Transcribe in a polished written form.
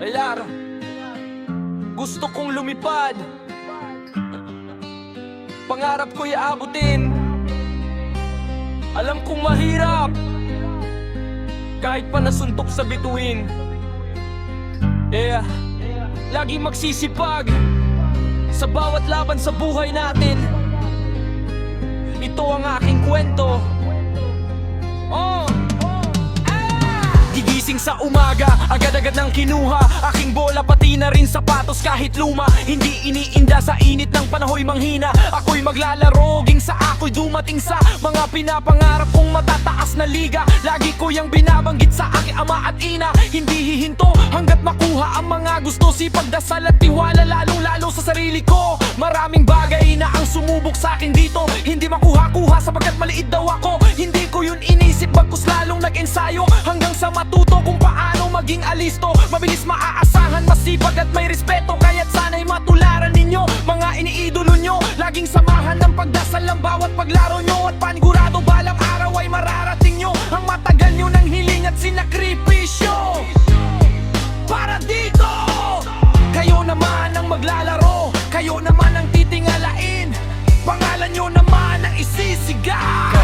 Layar, gusto kong lumipad. Pangarap ko'y aabutin. Alam kong mahirap, kahit pa nasuntok sa bituin. Lagi magsisipag sa bawat laban sa buhay natin. Ito ang aking kwento. Gigising sa umaga, agad-agad nang kinuha aking bola, pati na rin sapatos kahit luma. Hindi iniinda sa init ng panahoy manghina. Ako'y maglalaro, ging sa ako'y dumating sa mga pinapangarap kong matataas na liga. Lagi ko yang binabanggit sa aking ama at ina. Hindi hihinto hanggat makuha ang mga gusto. Sipag, dasal at tiwala, lalong-lalo sa sarili ko. Maraming bagay na ang sumubok sa akin dito. Hindi makuha-kuha sapagkat maliit daw ako. Hindi ko yun inisip, bagkus lalong nag-ensayo hanggang sa matuto kung paano maging alisto. Mabilis maaasahan, masipag at may respeto. Kaya't sana'y matularan ninyo mga iniidolo nyo. Laging samahan ng pagdasal ang bawat paglaro nyo. At panigurado balang araw ay mararating nyo ang matagal nyo ng hiling at sinakripisyo. Para dito, kayo naman ang maglalaro, kayo naman ang titingalain, pangalan nyo naman ang isisigaw.